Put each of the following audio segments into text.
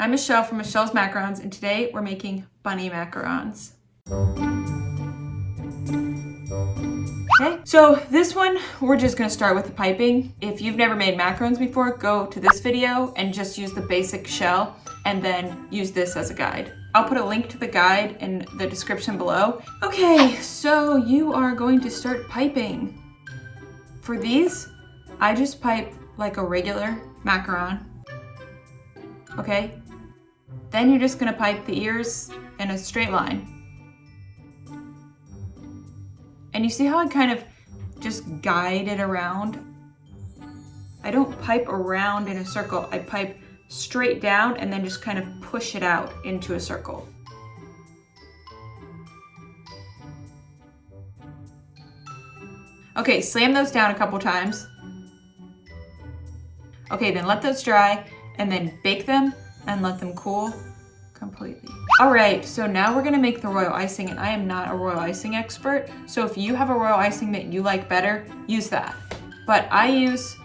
I'm Michelle from Michelle's Macarons, and today we're making bunny macarons. Okay, so this one, we're just gonna start with the piping. If you've never made macarons before, go to this video and just use the basic shell and then use this as a guide. I'll put a link to the guide in the description below. Okay, so you are going to start piping. For these, I just pipe like a regular macaron. Okay, then you're just gonna pipe the ears in a straight line. And you see how I kind of just guide it around? I don't pipe around in a circle, I pipe straight down and then just kind of push it out into a circle. Okay, slam those down a couple times. Okay, then let those dry and then bake them and let them cool completely. All right, so now we're gonna make the royal icing, and I am not a royal icing expert, so if you have a royal icing that you like better, use that. But I use,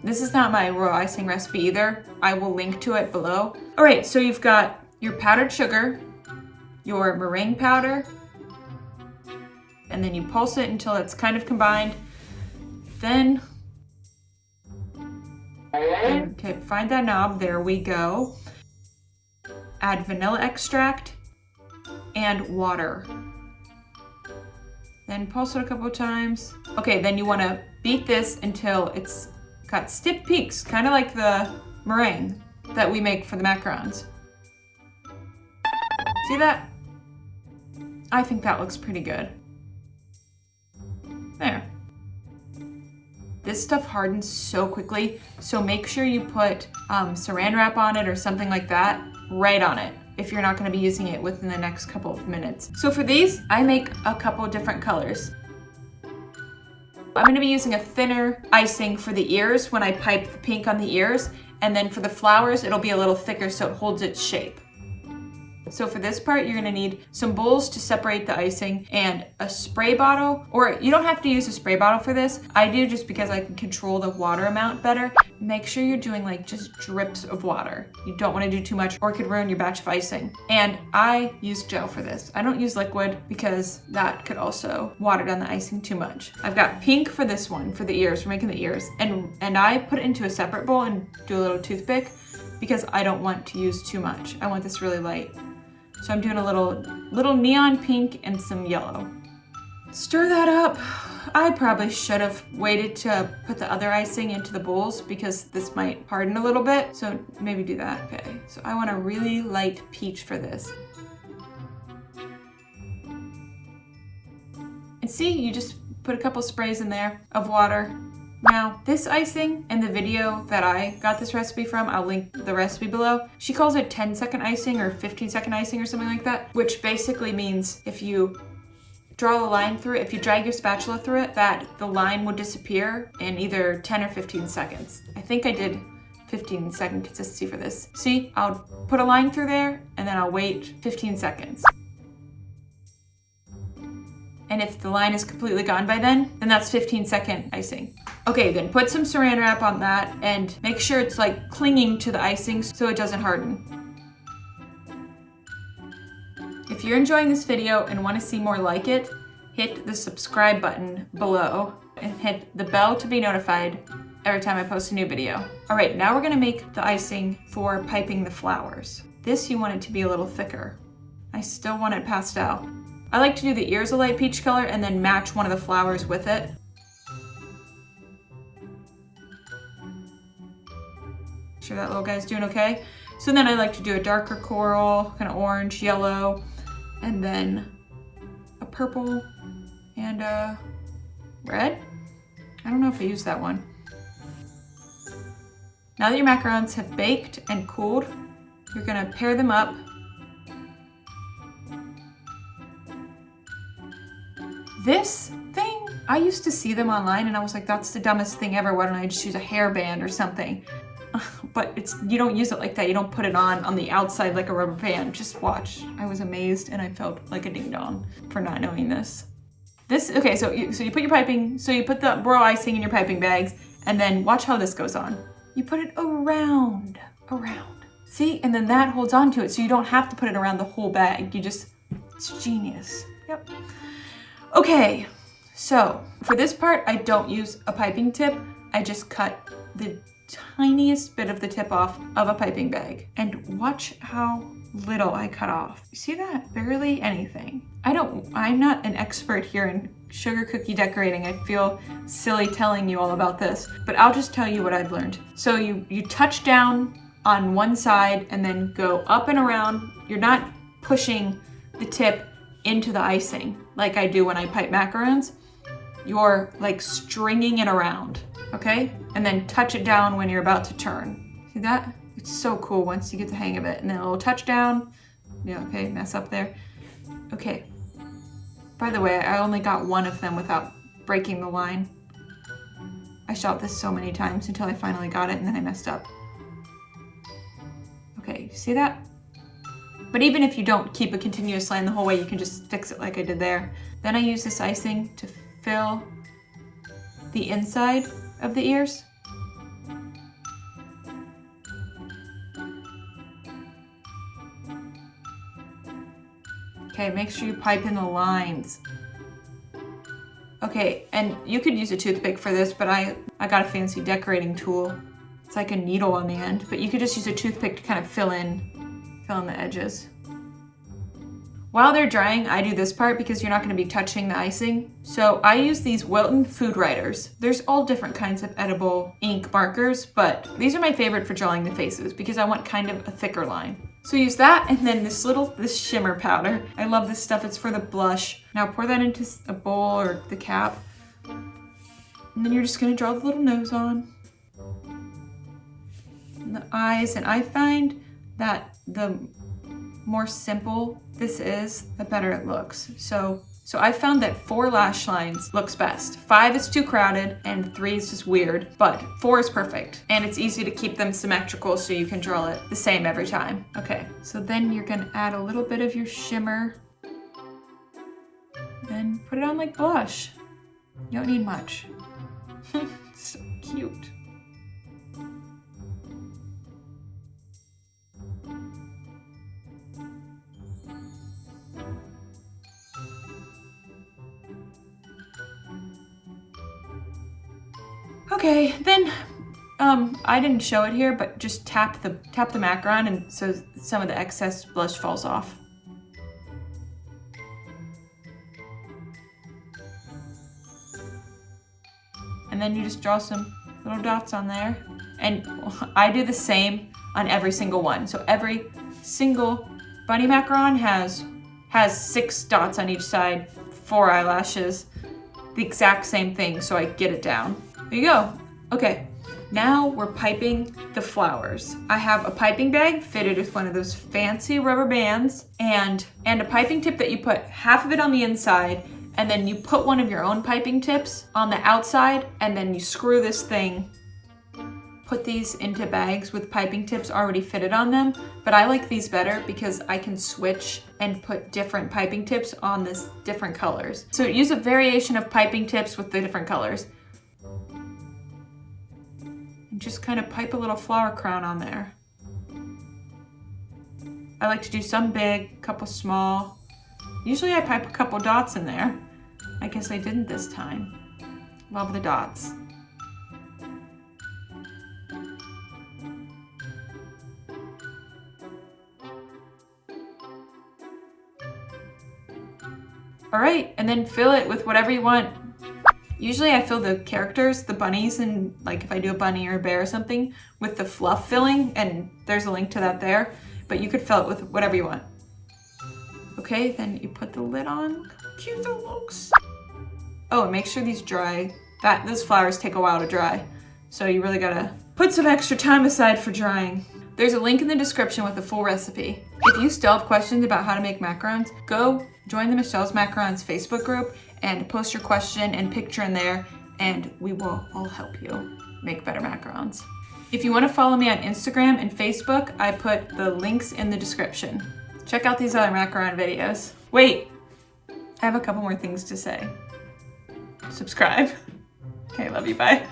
this is not my royal icing recipe either. I will link to it below. All right, so you've got your powdered sugar, your meringue powder, and then you pulse it until it's kind of combined. Then, okay, find that knob, there we go. Add vanilla extract and water. Then pulse it a couple of times. Okay, then you wanna beat this until it's got stiff peaks, kind of like the meringue that we make for the macarons. See that? I think that looks pretty good. There. This stuff hardens so quickly, so make sure you put saran wrap on it or something like that right on it if you're not going to be using it within the next couple of minutes. So for these, I make a couple of different colors. I'm going to be using a thinner icing for the ears when I pipe the pink on the ears, and then for the flowers, it'll be a little thicker so it holds its shape. So for this part, you're gonna need some bowls to separate the icing and a spray bottle, or you don't have to use a spray bottle for this. I do just because I can control the water amount better. Make sure you're doing like just drips of water. You don't wanna do too much or it could ruin your batch of icing. And I use gel for this. I don't use liquid because that could also water down the icing too much. I've got pink for this one, for the ears, we're making the ears. And I put it into a separate bowl and do a little toothpick because I don't want to use too much. I want this really light. So I'm doing a little neon pink and some yellow. Stir that up. I probably should have waited to put the other icing into the bowls because this might harden a little bit. So maybe do that, okay. So I want a really light peach for this. And see, you just put a couple sprays in there of water. Now, this icing in the video that I got this recipe from, I'll link the recipe below. She calls it 10-second icing or 15-second icing or something like that, which basically means if you draw a line through it, if you drag your spatula through it, that the line would disappear in either 10 or 15 seconds. I think I did 15-second consistency for this. See, I'll put a line through there and then I'll wait 15 seconds. And if the line is completely gone by then that's 15-second icing. Okay, then put some saran wrap on that and make sure it's like clinging to the icing so it doesn't harden. If you're enjoying this video and want to see more like it, hit the subscribe button below and hit the bell to be notified every time I post a new video. All right, now we're gonna make the icing for piping the flowers. This you want it to be a little thicker. I still want it pastel. I like to do the ears a light peach color and then match one of the flowers with it. Sure that little guy's doing okay. So then I like to do a darker coral, kind of orange, yellow, and then a purple and a red. I don't know if I used that one. Now that your macarons have baked and cooled, you're gonna pair them up. This thing, I used to see them online and I was like, that's the dumbest thing ever. Why don't I just use a hairband or something? But you don't use it like that. You don't put it on the outside like a rubber band. Just watch. I was amazed and I felt like a ding dong for not knowing this. Okay, so you put your piping, so you put the royal icing in your piping bags and then watch how this goes on. You put it around. See, and then that holds on to it, so you don't have to put it around the whole bag. It's genius. Yep. Okay, so for this part, I don't use a piping tip. I just cut the tiniest bit of the tip off of a piping bag. And watch how little I cut off. You see that? Barely anything. I'm not an expert here in sugar cookie decorating. I feel silly telling you all about this, but I'll just tell you what I've learned. So you touch down on one side and then go up and around. You're not pushing the tip into the icing like I do when I pipe macarons. You're like stringing it around, okay? And then touch it down when you're about to turn. See that? It's so cool once you get the hang of it. And then a little touch down. Yeah, okay, mess up there. Okay. By the way, I only got one of them without breaking the line. I shot this so many times until I finally got it and then I messed up. Okay, see that? But even if you don't keep a continuous line the whole way, you can just fix it like I did there. Then I use this icing to fill the inside of the ears. Okay, make sure you pipe in the lines. Okay, and you could use a toothpick for this, but I got a fancy decorating tool. It's like a needle on the end, but you could just use a toothpick to kind of fill in the edges. While they're drying, I do this part because you're not going to be touching the icing. So I use these Wilton food writers. There's all different kinds of edible ink markers, but these are my favorite for drawing the faces because I want kind of a thicker line. So use that and then this shimmer powder. I love this stuff, it's for the blush. Now pour that into a bowl or the cap. And then you're just gonna draw the little nose on. And the eyes, and I find that the more simple this is, the better it looks. So I found that 4 lash lines looks best. 5 is too crowded and 3 is just weird, but 4 is perfect. And it's easy to keep them symmetrical so you can draw it the same every time. Okay, so then you're gonna add a little bit of your shimmer and put it on like blush. You don't need much. So cute. Okay, then I didn't show it here, but just tap the macaron, and so some of the excess blush falls off. And then you just draw some little dots on there. And I do the same on every single one. So every single bunny macaron has 6 dots on each side, 4 eyelashes, the exact same thing, so I get it down. There you go. Okay, now we're piping the flowers. I have a piping bag fitted with one of those fancy rubber bands and a piping tip that you put half of it on the inside, and then you put one of your own piping tips on the outside, and then you screw this thing. Put these into bags with piping tips already fitted on them, but I like these better because I can switch and put different piping tips on this different colors. So use a variation of piping tips with the different colors. Just kind of pipe a little flower crown on there. I like to do some big, a couple small. Usually I pipe a couple dots in there. I guess I didn't this time. Love the dots. All right, and then fill it with whatever you want. Usually I fill the characters, the bunnies, and like if I do a bunny or a bear or something, with the fluff filling, and there's a link to that there, but you could fill it with whatever you want. Okay, then you put the lid on. How cute that looks. Oh, and make sure these dry. Those flowers take a while to dry, so you really gotta put some extra time aside for drying. There's a link in the description with a full recipe. If you still have questions about how to make macarons, go join the Michelle's Macarons Facebook group and post your question and picture in there, and we will all help you make better macarons. If you want to follow me on Instagram and Facebook, I put the links in the description. Check out these other macaron videos. Wait, I have a couple more things to say. Subscribe. Okay, love you, bye.